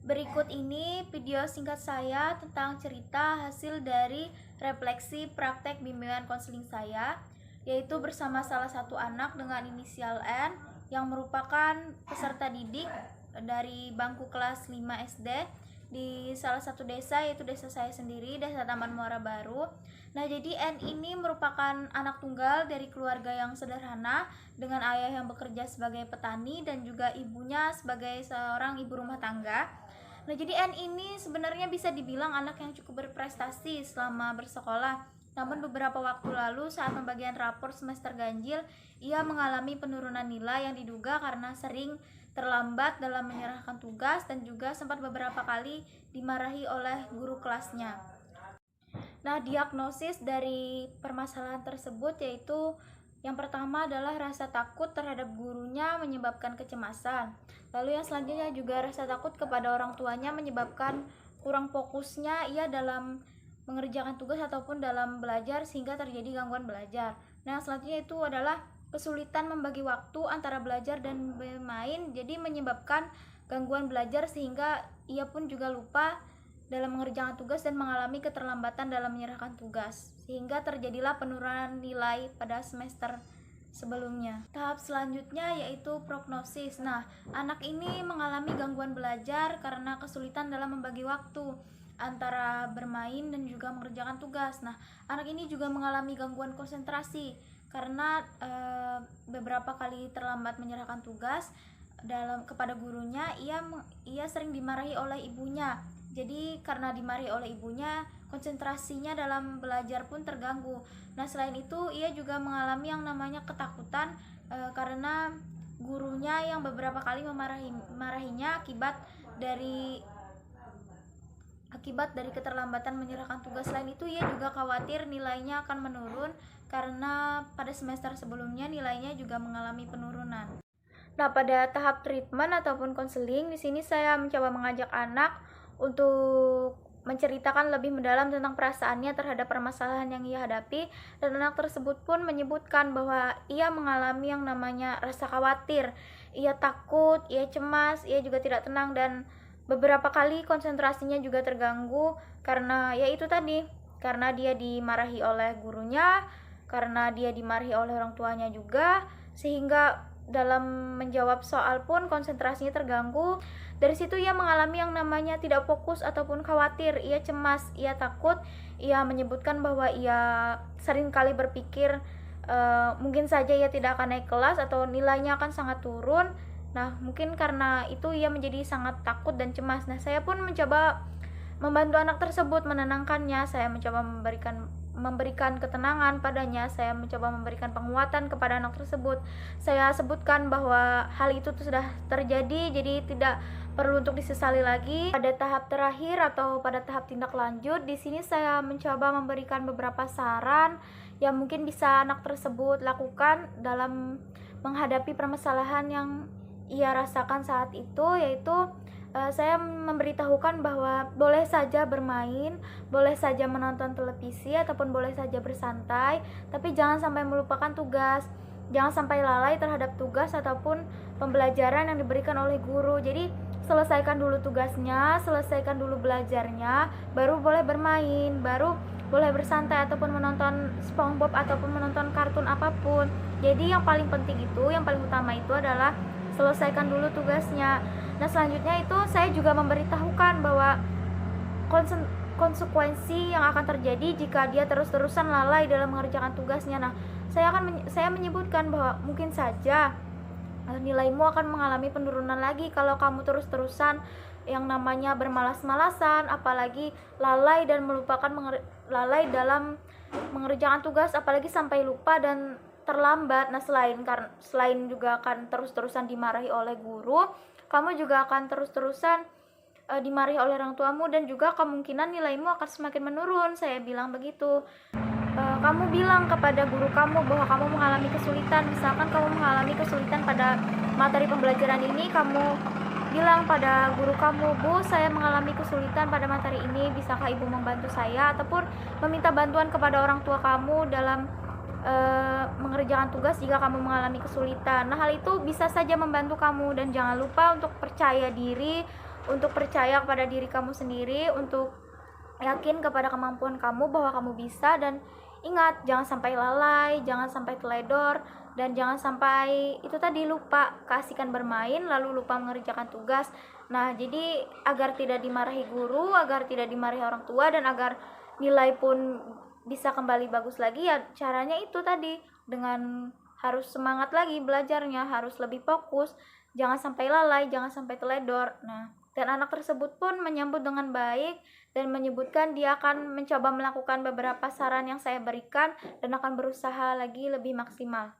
Berikut ini video singkat saya tentang cerita hasil dari refleksi praktek bimbingan konseling saya, yaitu bersama salah satu anak dengan inisial N yang merupakan peserta didik dari bangku kelas 5 SD di salah satu desa, yaitu desa saya sendiri, Desa Taman Muara Baru. Nah, jadi N ini merupakan anak tunggal dari keluarga yang sederhana dengan ayah yang bekerja sebagai petani dan juga ibunya sebagai seorang ibu rumah tangga. Nah, jadi N ini sebenarnya bisa dibilang anak yang cukup berprestasi selama bersekolah. Namun beberapa waktu lalu saat pembagian rapor semester ganjil, ia mengalami penurunan nilai yang diduga karena sering terlambat dalam menyerahkan tugas dan juga sempat beberapa kali dimarahi oleh guru kelasnya. Nah, diagnosis dari permasalahan tersebut yaitu yang pertama adalah rasa takut terhadap gurunya menyebabkan kecemasan. Lalu yang selanjutnya juga rasa takut kepada orang tuanya menyebabkan kurang fokusnya ia dalam mengerjakan tugas ataupun dalam belajar sehingga terjadi gangguan belajar. Nah, selanjutnya itu adalah kesulitan membagi waktu antara belajar dan bermain, jadi menyebabkan gangguan belajar sehingga ia pun juga lupa dalam mengerjakan tugas dan mengalami keterlambatan dalam menyerahkan tugas, sehingga terjadilah penurunan nilai pada semester sebelumnya. Tahap selanjutnya yaitu prognosis. Nah, anak ini mengalami gangguan belajar karena kesulitan dalam membagi waktu antara bermain dan juga mengerjakan tugas. Nah, anak ini juga mengalami gangguan konsentrasi karena beberapa kali terlambat menyerahkan tugas kepada gurunya, ia sering dimarahi oleh ibunya. Jadi karena dimarahi oleh ibunya, konsentrasinya dalam belajar pun terganggu. Nah, selain itu ia juga mengalami yang namanya ketakutan karena gurunya yang beberapa kali memarahinya akibat dari keterlambatan menyerahkan tugas. Selain itu ia juga khawatir nilainya akan menurun karena pada semester sebelumnya nilainya juga mengalami penurunan. Nah, pada tahap treatment ataupun konseling, di sini saya mencoba mengajak anak untuk menceritakan lebih mendalam tentang perasaannya terhadap permasalahan yang ia hadapi, dan anak tersebut pun menyebutkan bahwa ia mengalami yang namanya rasa khawatir, ia takut, ia cemas, ia juga tidak tenang, dan beberapa kali konsentrasinya juga terganggu karena yaitu tadi, karena dia dimarahi oleh gurunya, karena dia dimarahi oleh orang tuanya juga, sehingga dalam menjawab soal pun konsentrasinya terganggu. Dari situ ia mengalami yang namanya tidak fokus ataupun khawatir, ia cemas, ia takut, ia menyebutkan bahwa ia sering kali berpikir mungkin saja ia tidak akan naik kelas atau nilainya akan sangat turun. Nah, mungkin karena itu ia menjadi sangat takut dan cemas. Nah, saya pun mencoba membantu anak tersebut, menenangkannya. Saya mencoba memberikan ketenangan padanya, saya mencoba memberikan penguatan kepada anak tersebut. Saya sebutkan bahwa hal itu sudah terjadi, jadi tidak perlu untuk disesali lagi. Pada tahap terakhir atau pada tahap tindak lanjut, di sini saya mencoba memberikan beberapa saran yang mungkin bisa anak tersebut lakukan dalam menghadapi permasalahan yang ia rasakan saat itu, yaitu saya memberitahukan bahwa boleh saja bermain, boleh saja menonton televisi, ataupun boleh saja bersantai, tapi jangan sampai melupakan tugas, jangan sampai lalai terhadap tugas ataupun pembelajaran yang diberikan oleh guru. Jadi selesaikan dulu tugasnya, selesaikan dulu belajarnya, baru boleh bermain, baru boleh bersantai ataupun menonton SpongeBob ataupun menonton kartun apapun. Jadi yang paling penting itu, yang paling utama itu adalah selesaikan dulu tugasnya. Nah, selanjutnya itu saya juga memberitahukan bahwa konsekuensi yang akan terjadi jika dia terus-terusan lalai dalam mengerjakan tugasnya. Nah, saya menyebutkan bahwa mungkin saja nilaimu akan mengalami penurunan lagi kalau kamu terus-terusan yang namanya bermalas-malasan, apalagi lalai dalam mengerjakan tugas, apalagi sampai lupa dan terlambat. Nah, selain juga akan terus-terusan dimarahi oleh guru, kamu juga akan terus-terusan dimarahi oleh orang tuamu, dan juga kemungkinan nilaimu akan semakin menurun. Saya bilang begitu. Kamu bilang kepada guru kamu bahwa kamu mengalami kesulitan. Misalkan kamu mengalami kesulitan pada materi pembelajaran ini, kamu bilang pada guru kamu, "Bu, saya mengalami kesulitan pada materi ini, bisakah ibu membantu saya?" Ataupun meminta bantuan kepada orang tua kamu dalam mengerjakan tugas jika kamu mengalami kesulitan. Nah, hal itu bisa saja membantu kamu, dan jangan lupa untuk percaya diri, untuk percaya kepada diri kamu sendiri, untuk yakin kepada kemampuan kamu bahwa kamu bisa. Dan ingat, jangan sampai lalai, jangan sampai teledor, dan jangan sampai itu tadi lupa keasikan bermain lalu lupa mengerjakan tugas. Nah, jadi agar tidak dimarahi guru, agar tidak dimarahi orang tua, dan agar nilai pun bisa kembali bagus lagi, ya caranya itu tadi, dengan harus semangat lagi belajarnya, harus lebih fokus, jangan sampai lalai, jangan sampai teledor. Nah, dan anak tersebut pun menyambut dengan baik dan menyebutkan dia akan mencoba melakukan beberapa saran yang saya berikan dan akan berusaha lagi lebih maksimal.